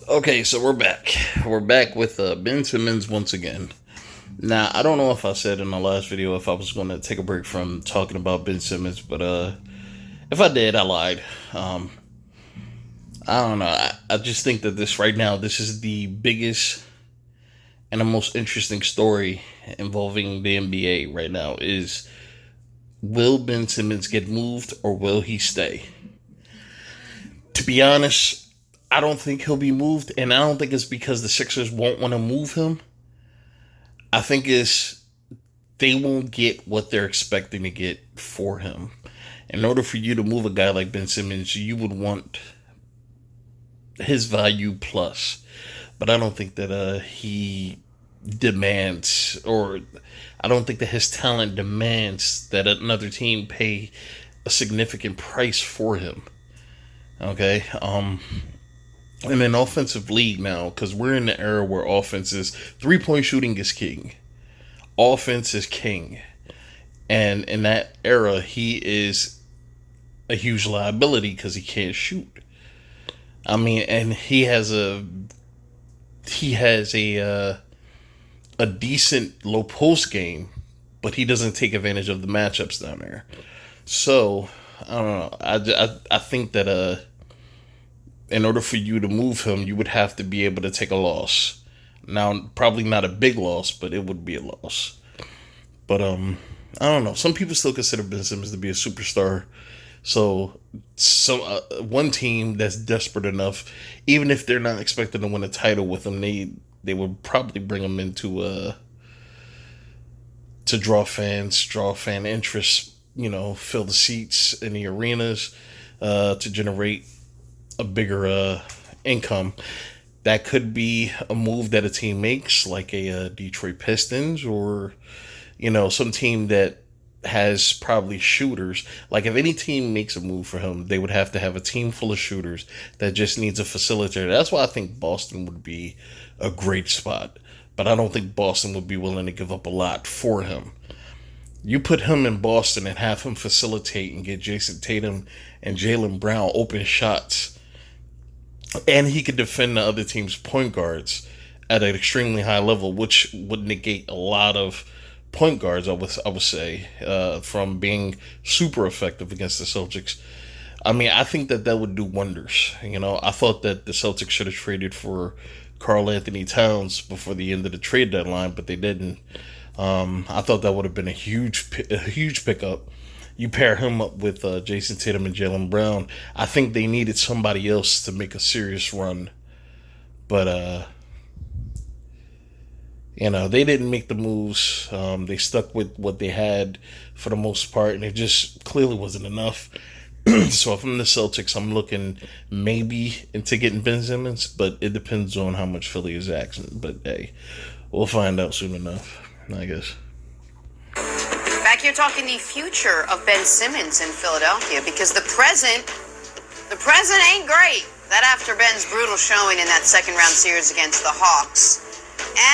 Okay, so we're back. We're back with Ben Simmons once again. Now, I don't know if I said in the last video if I was going to take a break from talking about Ben Simmons, but if I did, I lied. Um, I don't know. I just think that this right now, this is the biggest and the most interesting story involving the NBA right now is will Ben Simmons get moved or will he stay? To be honest, I don't think he'll be moved, and I don't think it's because the Sixers won't want to move him. I think it's they won't get what they're expecting to get for him. In order for you to move a guy like Ben Simmons, you would want his value plus. But I don't think that he demands, or I don't think that his talent demands that another team pay a significant price for him. Okay, in an offensive league now, because we're in the era where offense is 3-point shooting is king. Offense is king. And in that era, he is a huge liability because he can't shoot. I mean, and he has a decent low post game, but he doesn't take advantage of the matchups down there. So I don't know. I think that in order for you to move him, you would have to be able to take a loss. Now, probably not a big loss, but it would be a loss. But I don't know. Some people still consider Ben Simmons to be a superstar. So one team that's desperate enough, even if they're not expecting to win a title with him, they would probably bring him into to draw fans, draw fan interest. Fill the seats in the arenas to generate a bigger income. That could be a move that a team makes, like a Detroit Pistons or some team that has probably shooters. Like if any team makes a move for him, they would have to have a team full of shooters that just needs a facilitator. That's why I think Boston would be a great spot. But I don't think Boston would be willing to give up a lot for him. You put him in Boston and have him facilitate and get Jason Tatum and Jaylen Brown open shots, and he could defend the other team's point guards at an extremely high level, which would negate a lot of point guards, I would say, from being super effective against the Celtics. I mean, I think that would do wonders. I thought that the Celtics should have traded for Karl Anthony Towns before the end of the trade deadline, but they didn't. I thought that would have been a huge pickup. You pair him up with Jason Tatum and Jaylen Brown. I think they needed somebody else to make a serious run, but they didn't make the moves. They stuck with what they had for the most part, and it just clearly wasn't enough. So if I'm the Celtics, I'm looking maybe into getting Ben Simmons, but it depends on how much Philly is asking. But hey, we'll find out soon enough, I guess. Back here talking the future of Ben Simmons in Philadelphia, because the present ain't great. That after Ben's brutal showing in that second round series against the Hawks.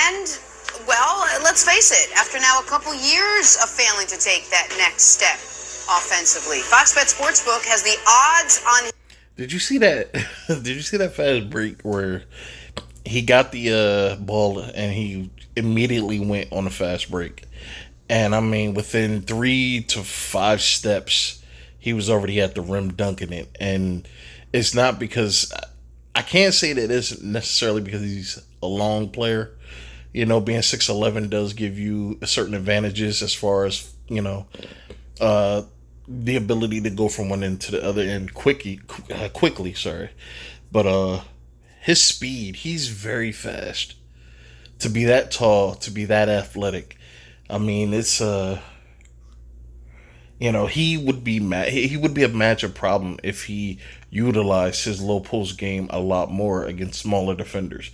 And, well, let's face it, after now a couple years of failing to take that next step offensively, Fox Bet Sportsbook has the odds on... Did you see that? Did you see that fast break where he got the ball and he immediately went on a fast break? And I mean, within 3 to 5 steps, he was already at the rim dunking it. And it's not because I can't say that it's necessarily because he's a long player. Being 6'11" does give you certain advantages as far as the ability to go from one end to the other end quickly. Sorry, but his speed, he's very fast. To be that tall, to be that athletic, I mean, it's he would be a matchup problem if he utilized his low post game a lot more against smaller defenders.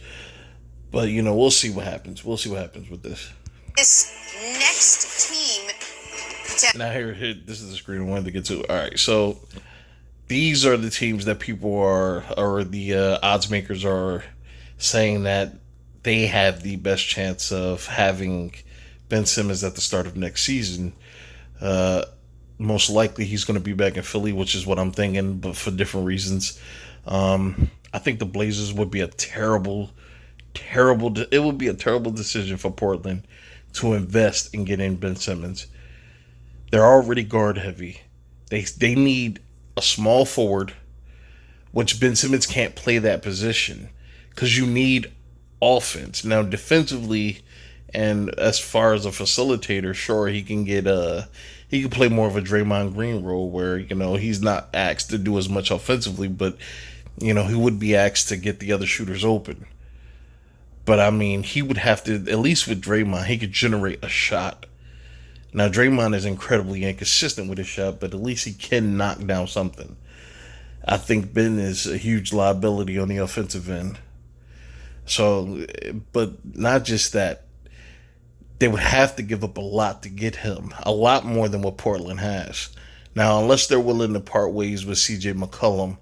But we'll see what happens. We'll see what happens with this. This next team. Now here, this is the screen I wanted to get to. All right, so these are the teams that people or the odds makers are saying that they have the best chance of having Ben Simmons at the start of next season. Most likely he's going to be back in Philly, which is what I'm thinking, but for different reasons. I think the Blazers would be a terrible, terrible. It would be a terrible decision for Portland to invest in getting Ben Simmons. They're already guard heavy. They need a small forward, which Ben Simmons can't play that position because you need offense. Now defensively, and as far as a facilitator, sure he can play more of a Draymond Green role where he's not asked to do as much offensively, but he would be asked to get the other shooters open. But I mean, he would have to, at least with Draymond, he could generate a shot. Now Draymond is incredibly inconsistent with his shot, but at least he can knock down something. I think Ben is a huge liability on the offensive end. So, but not just that. They would have to give up a lot to get him. A lot more than what Portland has. Now, unless they're willing to part ways with CJ McCollum,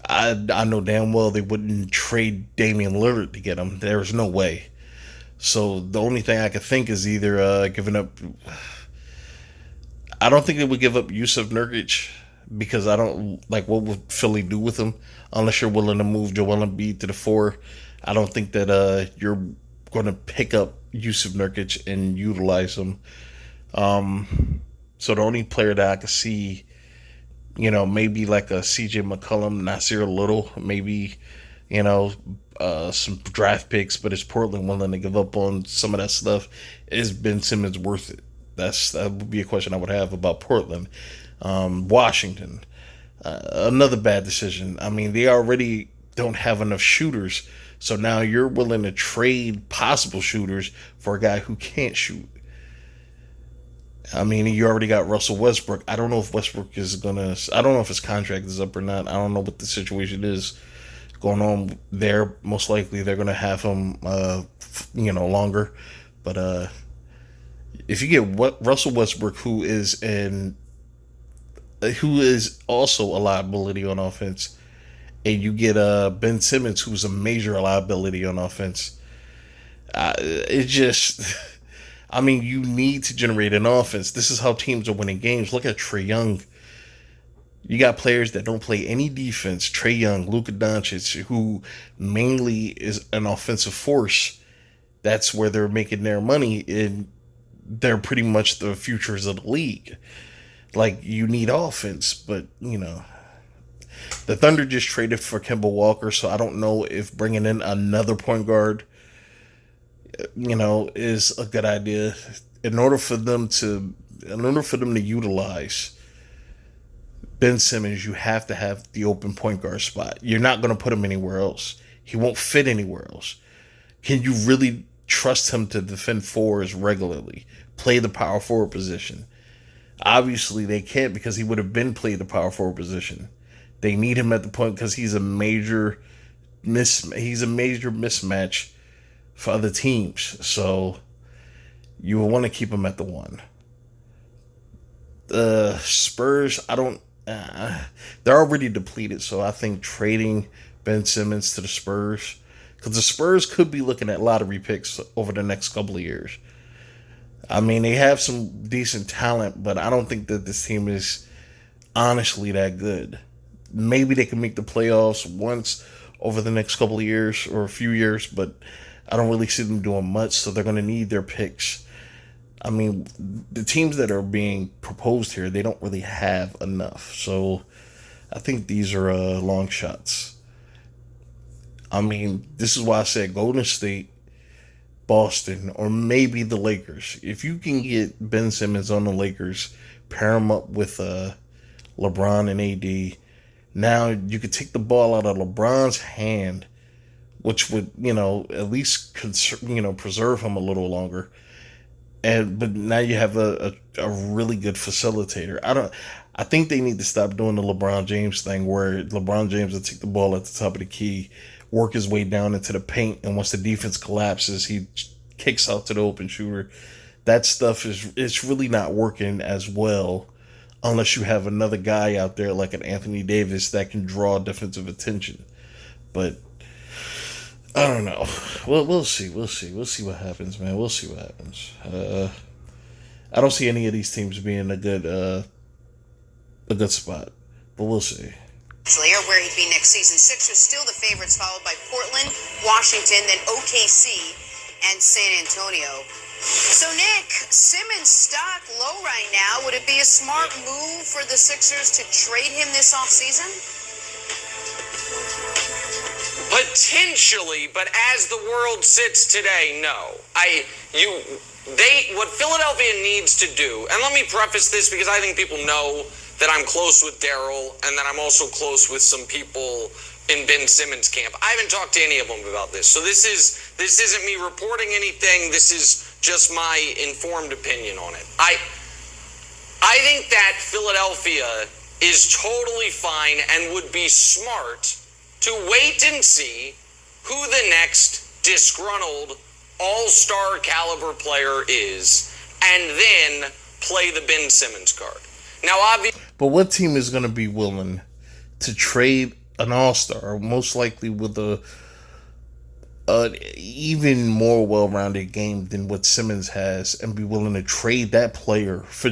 I know damn well they wouldn't trade Damian Lillard to get him. There's no way. So the only thing I could think is either giving up. I don't think they would give up Yusuf Nurkic because I don't like what would Philly do with him unless you're willing to move Joel Embiid to the 4. I don't think that you're going to pick up Yusuf Nurkic and utilize him. So the only player that I could see, maybe like a CJ McCollum, Nasir Little, maybe, some draft picks, but is Portland willing to give up on some of that stuff? Is Ben Simmons worth it? That would be a question I would have about Portland. Washington, another bad decision. I mean, they already don't have enough shooters, so now you're willing to trade possible shooters for a guy who can't shoot. I mean, you already got Russell Westbrook. I don't know if Westbrook is gonna. I don't know if his contract is up or not. I don't know what the situation is going on there. Most likely, they're gonna have him, longer. But if you get Russell Westbrook, who is also a liability on offense, and you get Ben Simmons, who's a major liability on offense, it just. I mean, you need to generate an offense. This is how teams are winning games. Look at Trae Young. You got players that don't play any defense. Trae Young, Luka Doncic, who mainly is an offensive force. That's where they're making their money, and they're pretty much the futures of the league. Like, you need offense, but, the Thunder just traded for Kemba Walker, so I don't know if bringing in another point guard is a good idea. In order for them to utilize Ben Simmons, you have to have the open point guard spot. You're not going to put him anywhere else. He won't fit anywhere else. Can you really trust him to defend fours regularly, play the power forward position? Obviously, they can't because he would have been played the power forward position. They need him at the point because he's a major mismatch for other teams. So you will want to keep him at the 1. The Spurs, they're already depleted, so I think trading Ben Simmons to the Spurs, because the Spurs could be looking at lottery picks over the next couple of years. I mean, they have some decent talent, but I don't think that this team is honestly that good. Maybe they can make the playoffs once over the next couple of years or a few years, but I don't really see them doing much, so they're going to need their picks. I mean, the teams that are being proposed here, they don't really have enough. So I think these are long shots. I mean, this is why I said Golden State, Boston, or maybe the Lakers. If you can get Ben Simmons on the Lakers, pair him up with LeBron and AD, now you could take the ball out of LeBron's hand, which would, at least preserve him a little longer. But now you have a really good facilitator. I think they need to stop doing the LeBron James thing where LeBron James will take the ball at the top of the key, work his way down into the paint, and once the defense collapses, he kicks out to the open shooter. That stuff it's really not working as well unless you have another guy out there like an Anthony Davis that can draw defensive attention. But I don't know. Well, we'll see. We'll see what happens, man. We'll see what happens. I don't see any of these teams being a good spot, but we'll see. Or where he'd be next season. Sixers still the favorites, followed by Portland, Washington, then OKC, and San Antonio. So, Nick, Simmons' stock low right now. Would it be a smart move for the Sixers to trade him this offseason? Potentially, but as the world sits today, no. What Philadelphia needs to do, and let me preface this because I think people know that I'm close with Daryl and that I'm also close with some people in Ben Simmons' camp. I haven't talked to any of them about this, so this isn't me reporting anything. This is just my informed opinion on it. I think that Philadelphia is totally fine and would be smart to wait and see who the next disgruntled all-star caliber player is, and then play the Ben Simmons card. Now, obviously, but what team is going to be willing to trade an all-star, most likely with a even more well-rounded game than what Simmons has, and be willing to trade that player for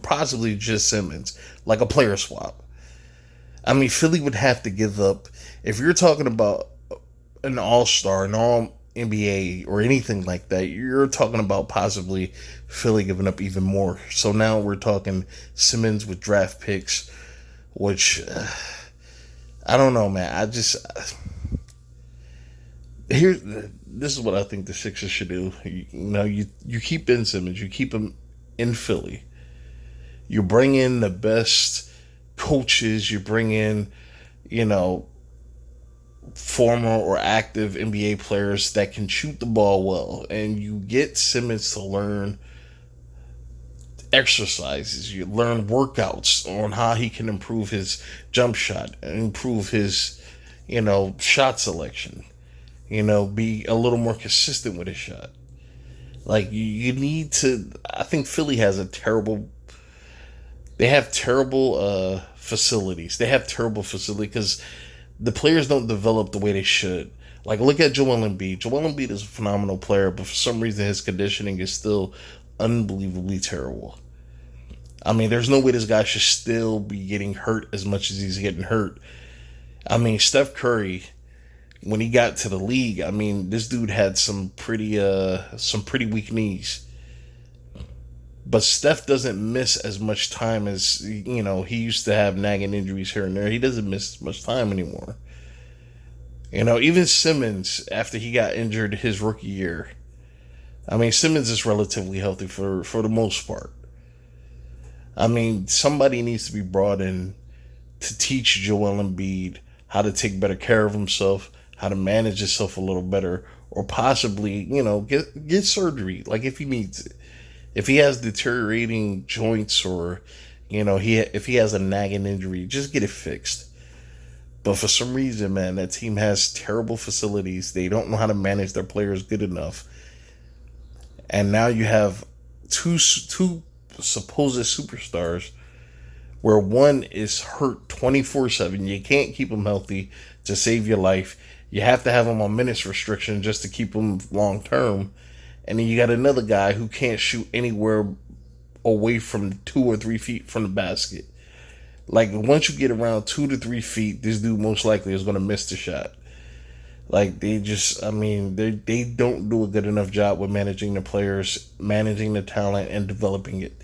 possibly just Simmons, like a player swap? I mean, Philly would have to give up, if you're talking about an all-star, an all-NBA, or anything like that, you're talking about possibly Philly giving up even more. So now we're talking Simmons with draft picks, which, I don't know, man. This is what I think the Sixers should do. You keep Ben Simmons, you keep him in Philly. You bring in the best coaches, you bring in, former or active NBA players that can shoot the ball well, and you get Simmons to learn exercises, you learn workouts on how he can improve his jump shot and improve his, shot selection, be a little more consistent with his shot. Like, you need to, I think Philly has they have terrible facilities. They have terrible facility because the players don't develop the way they should. Like, look at Joel Embiid. Joel Embiid is a phenomenal player, but for some reason his conditioning is still unbelievably terrible. I mean, there's no way this guy should still be getting hurt as much as he's getting hurt. I mean, Steph Curry, when he got to the league, I mean, this dude had some pretty weak knees. But Steph doesn't miss as much time as, he used to have nagging injuries here and there. He doesn't miss as much time anymore. Even Simmons, after he got injured his rookie year, I mean, Simmons is relatively healthy for the most part. I mean, somebody needs to be brought in to teach Joel Embiid how to take better care of himself, how to manage himself a little better, or possibly, get surgery, like if he needs it. If he has deteriorating joints or, if he has a nagging injury, just get it fixed. But for some reason, man, that team has terrible facilities. They don't know how to manage their players good enough. And now you have two supposed superstars where one is hurt 24/7. You can't keep him healthy to save your life. You have to have him on minutes restriction just to keep him long term. And then you got another guy who can't shoot anywhere away from 2 or 3 feet from the basket. Like, once you get around 2 to 3 feet, this dude most likely is going to miss the shot. Like, they don't do a good enough job with managing the players, managing the talent, and developing it.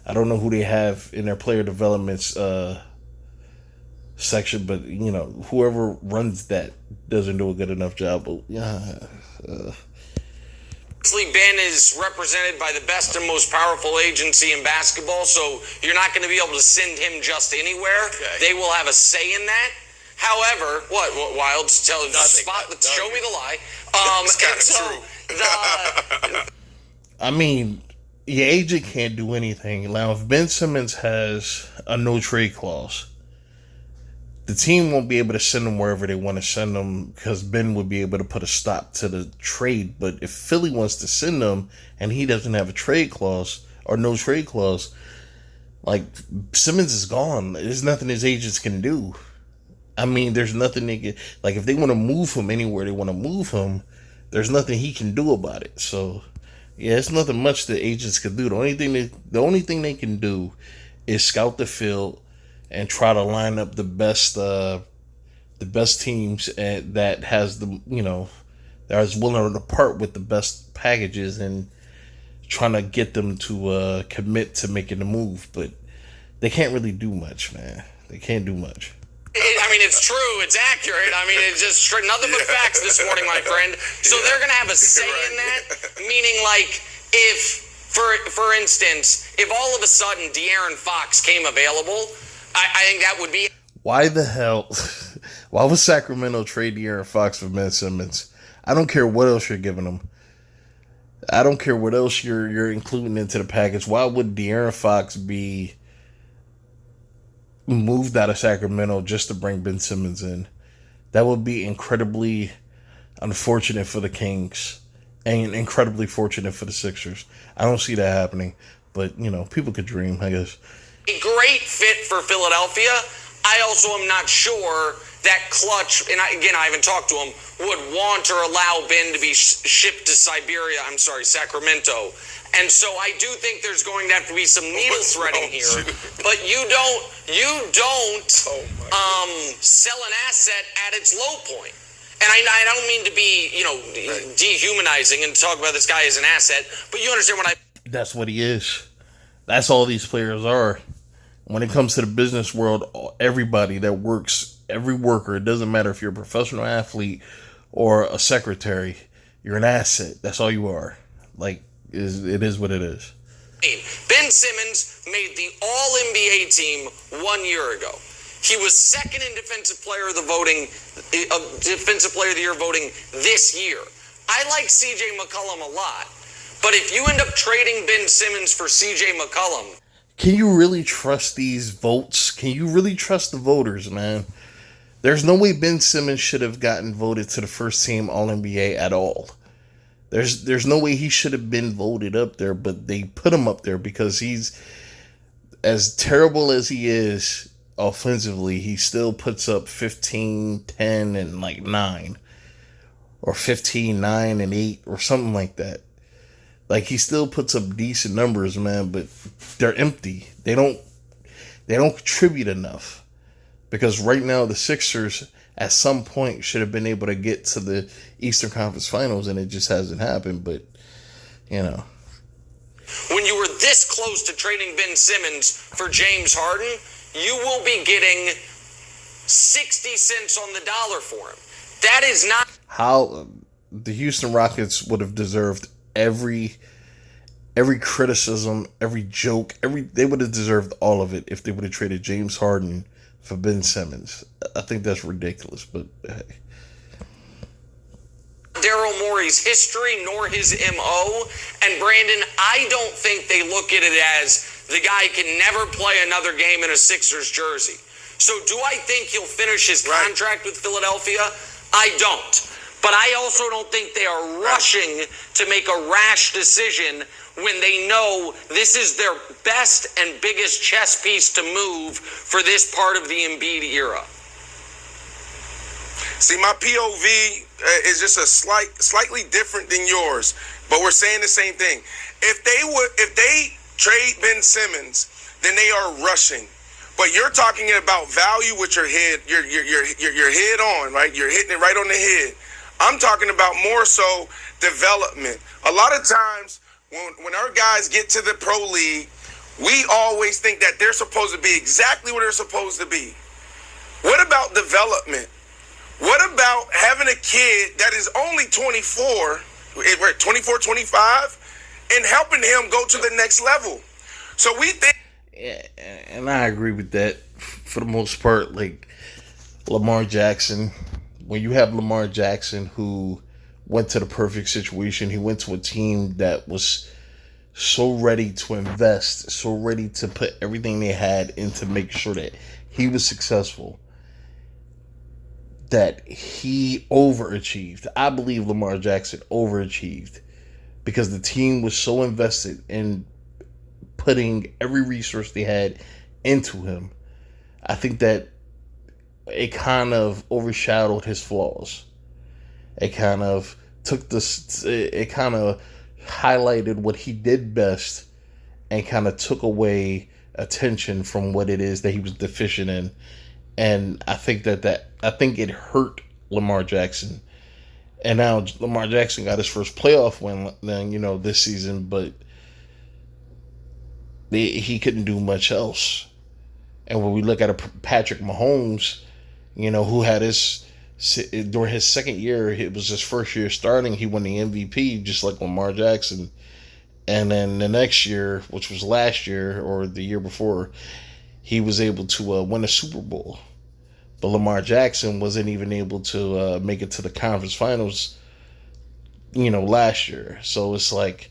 I don't know who they have in their player developments section, but, whoever runs that doesn't do a good enough job. But, Ben is represented by the best and most powerful agency in basketball, so you're not going to be able to send him just anywhere. Okay. They will have a say in that. However, what Wild? Show me the lie. It's kind of true. I mean, your agent can't do anything. Now, if Ben Simmons has a no trade clause, the team won't be able to send him wherever they want to send him because Ben would be able to put a stop to the trade. But if Philly wants to send him and he doesn't have a trade clause or no trade clause, like, Simmons is gone. There's nothing his agents can do. I mean, there's nothing they can, like, if they want to move him anywhere they want to move him, there's nothing he can do about it. So, yeah, it's nothing much the agents can do. The only thing they can do is scout the field and try to line up the best teams and that has the that is willing to part with the best packages and trying to get them to commit to making the move, but they can't really do much, man. They can't do much. I mean, it's true. It's accurate. I mean, it's just nothing but facts this morning, my friend. So they're going to have a say in that, meaning like if, for instance, if all of a sudden De'Aaron Fox came available, I think that would be... Why the hell? Why would Sacramento trade De'Aaron Fox for Ben Simmons? I don't care what else you're giving them. I don't care what else you're including into the package. Why would De'Aaron Fox be moved out of Sacramento just to bring Ben Simmons in? That would be incredibly unfortunate for the Kings and incredibly fortunate for the Sixers. I don't see that happening, but people could dream, I guess. A great fit for Philadelphia. I also am not sure that Clutch, and I haven't talked to him, would want or allow Ben to be shipped to Sacramento. And so I do think there's going to have to be some needle threading here. But you don't sell an asset at its low point. And I don't mean to be, dehumanizing and talk about this guy as an asset, but you understand what I... That's what he is. That's all these players are. When it comes to the business world, everybody that works, every worker, it doesn't matter if you're a professional athlete or a secretary, you're an asset. That's all you are. Like, it is what it is. Ben Simmons made the All-NBA team 1 year ago. He was second in Defensive Player of the Year voting this year. I like CJ McCollum a lot, but if you end up trading Ben Simmons for CJ McCollum... Can you really trust these votes? Can you really trust the voters, man? There's no way Ben Simmons should have gotten voted to the first team All-NBA at all. There's no way he should have been voted up there, but they put him up there because he's, as terrible as he is offensively, he still puts up 15, 10, and 9. Or 15, 9, and 8, or something like that. Like, he still puts up decent numbers, man, but they're empty. They don't contribute enough. Because right now, the Sixers, at some point, should have been able to get to the Eastern Conference Finals, and it just hasn't happened, but, When you were this close to trading Ben Simmons for James Harden, you will be getting 60 cents on the dollar for him. That is not... How the Houston Rockets would have deserved every criticism, every joke, they would have deserved all of it if they would have traded James Harden for Ben Simmons. I think that's ridiculous, but hey. Daryl Morey's history nor his MO, and Brandon, I don't think they look at it as the guy can never play another game in a Sixers jersey. So do I think he'll finish his contract with Philadelphia? I don't. But I also don't think they are rushing to make a rash decision when they know this is their best and biggest chess piece to move for this part of the Embiid era. See, my POV is just slightly different than yours, but we're saying the same thing. If they trade Ben Simmons, then they are rushing. But you're talking about value with your head, your head on, right? You're hitting it right on the head. I'm talking about more so development. A lot of times when our guys get to the pro league, we always think that they're supposed to be exactly what they're supposed to be. What about development? What about having a kid that is only 24, 25, and helping him go to the next level? So we think... Yeah, and I agree with that for the most part. Like Lamar Jackson, when you have Lamar Jackson who went to the perfect situation, he went to a team that was so ready to invest, so ready to put everything they had into make sure that he was successful, that he overachieved. I believe Lamar Jackson overachieved because the team was so invested in putting every resource they had into him. I think that it kind of overshadowed his flaws. It kind of it kind of highlighted what he did best and kind of took away attention from what it is that he was deficient in. And I think I think it hurt Lamar Jackson. And now Lamar Jackson got his first playoff win then, this season, but he couldn't do much else. And when we look at a Patrick Mahomes, who had during his second year, it was his first year starting, he won the MVP just like Lamar Jackson. And then the next year, which was last year or the year before, he was able to win a Super Bowl. But Lamar Jackson wasn't even able to make it to the conference finals, last year. So it's like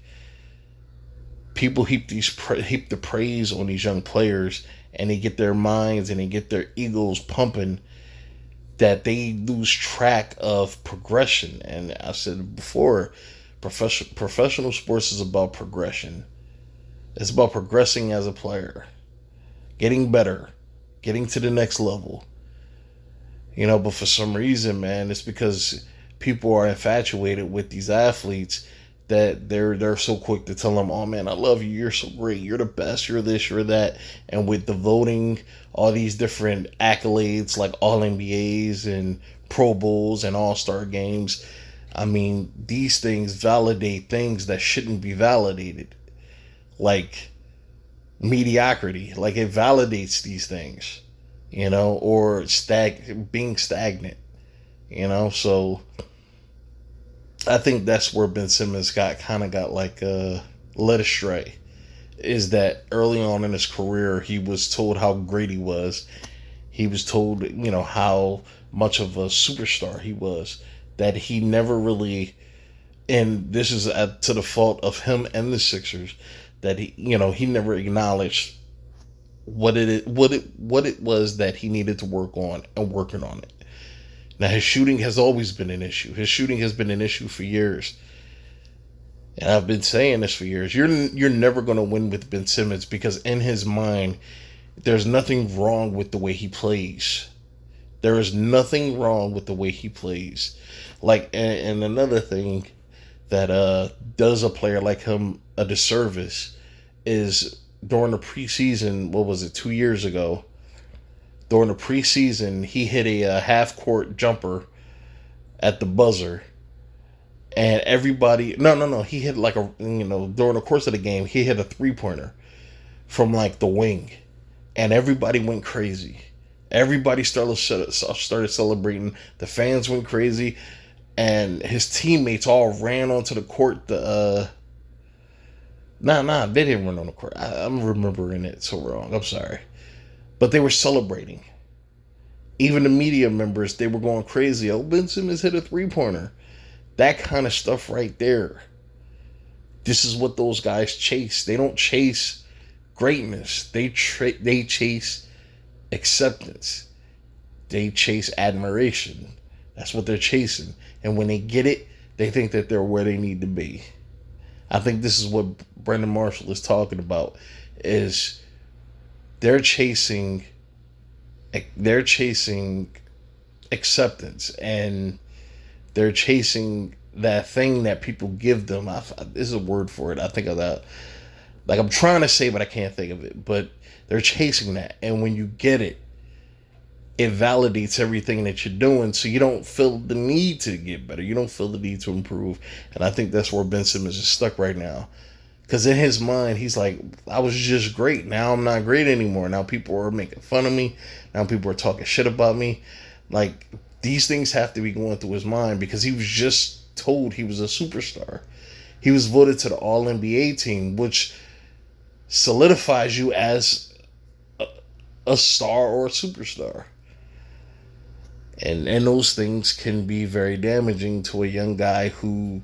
people heap the praise on these young players, and they get their minds and they get their egos pumping, that they lose track of progression. And I said before, professional sports is about progression. It's about progressing as a player, getting better, getting to the next level. But for some reason, man, it's because people are infatuated with these athletes that they're so quick to tell them, "Oh man, I love you. You're so great. You're the best. You're this. You're that." And with the voting, all these different accolades like All NBAs and Pro Bowls and All-Star games, I mean, these things validate things that shouldn't be validated, like mediocrity. Like it validates these things, or being stagnant, So I think that's where Ben Simmons got led astray. Is that early on in his career, he was told how great he was. He was told, how much of a superstar he was, that he never really, and this is to the fault of him and the Sixers, that he never acknowledged what it was that he needed to work on and working on it. Now his shooting has always been an issue. His shooting has been an issue for years. And I've been saying this for years. You're never going to win with Ben Simmons because in his mind, there's nothing wrong with the way he plays. There is nothing wrong with the way he plays. And another thing that does a player like him a disservice is during the preseason, 2 years ago, during the preseason, he hit a half-court jumper at the buzzer. And everybody, he hit during the course of the game, he hit a three-pointer from the wing. And everybody went crazy. Everybody started celebrating. The fans went crazy. And his teammates all ran onto the court. They didn't run on the court. I'm remembering it so wrong. I'm sorry. But they were celebrating. Even the media members, they were going crazy. Oh, Ben Simmons hit a three-pointer. That kind of stuff right there. This is what those guys chase. They don't chase greatness. They chase acceptance. They chase admiration. That's what they're chasing. And when they get it, they think that they're where they need to be. I think this is what Brandon Marshall is talking about, is they're chasing acceptance, and they're chasing that thing that people give them. There's a word for it. I think of that. I'm trying to say, but I can't think of it. But they're chasing that. And when you get it, it validates everything that you're doing. So you don't feel the need to get better. You don't feel the need to improve. And I think that's where Ben Simmons is stuck right now. Because in his mind, he's like, I was just great. Now I'm not great anymore. Now people are making fun of me. Now people are talking shit about me. These things have to be going through his mind, because he was just told he was a superstar. He was voted to the All NBA team, which solidifies you as a star or a superstar. And those things can be very damaging to a young guy who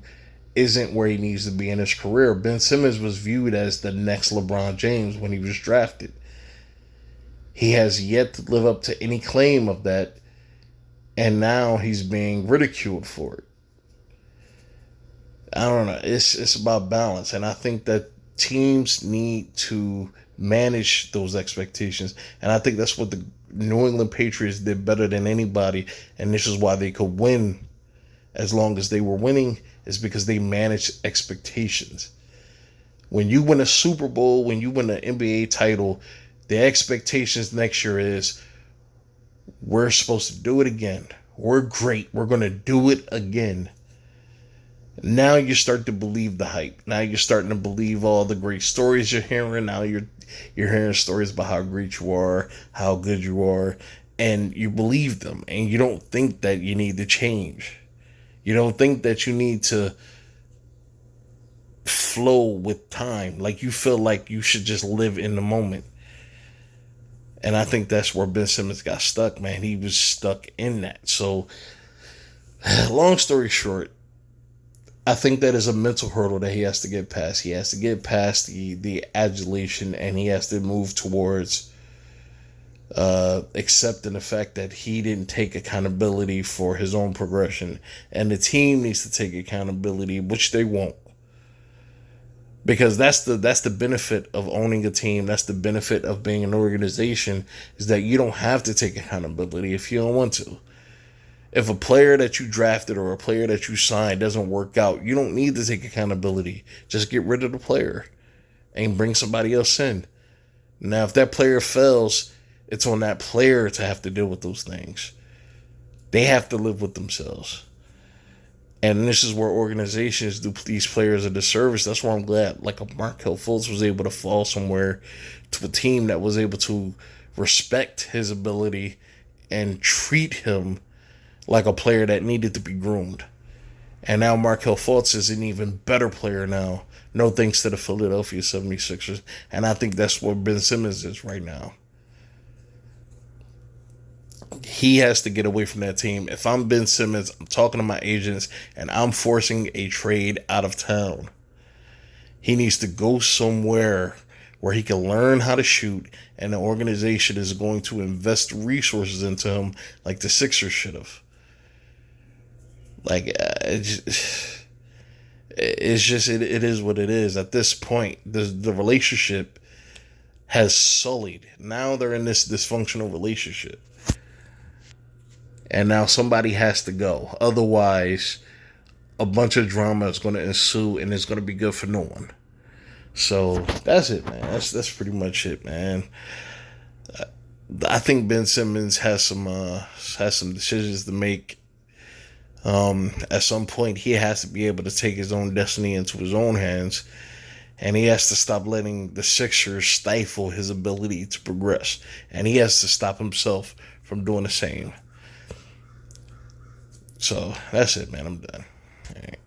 isn't where he needs to be in his career. Ben Simmons was viewed as the next LeBron James when he was drafted. He has yet to live up to any claim of that. And now he's being ridiculed for it. I don't know. It's about balance. And I think that teams need to manage those expectations. And I think that's what the New England Patriots did better than anybody. And this is why they could win as long as they were winning, is because they managed expectations. When you win a Super Bowl, when you win an NBA title, The expectations next year is we're supposed to do it again. We're great. We're going to do it again. Now you start to believe the hype. Now you're starting to believe all the great stories you're hearing. Now you're hearing stories about how great you are, how good you are, and you believe them. And you don't think that you need to change. You don't think that you need to flow with time. Like you feel like you should just live in the moment. And I think that's where Ben Simmons got stuck, man. He was stuck in that. So, long story short, I think that is a mental hurdle that he has to get past. He has to get past the adulation, and he has to move towards accepting the fact that he didn't take accountability for his own progression. And the team needs to take accountability, which they won't. Because that's the benefit of owning a team. That's the benefit of being an organization, is that you don't have to take accountability if you don't want to. If a player that you drafted or a player that you signed doesn't work out, you don't need to take accountability. Just get rid of the player and bring somebody else in. Now, if that player fails, it's on that player to have to deal with those things. They have to live with themselves. And this is where organizations do these players a disservice. That's why I'm glad, like, a Markelle Fultz was able to fall somewhere to a team that was able to respect his ability and treat him like a player that needed to be groomed. And now Markelle Fultz is an even better player now, no thanks to the Philadelphia 76ers. And I think that's what Ben Simmons is right now. He has to get away from that team. If I'm Ben Simmons, I'm talking to my agents, and I'm forcing a trade out of town. He needs to go somewhere where he can learn how to shoot, and the organization is going to invest resources into him like the Sixers should have. Like, it is what it is. At this point, the relationship has sullied. Now they're in this dysfunctional relationship. And now somebody has to go. Otherwise, a bunch of drama is going to ensue, and it's going to be good for no one. So that's it, man. That's pretty much it, man. I think Ben Simmons has some decisions to make. At some point, he has to be able to take his own destiny into his own hands, and he has to stop letting the Sixers stifle his ability to progress, and he has to stop himself from doing the same. So that's it, man. I'm done. All right.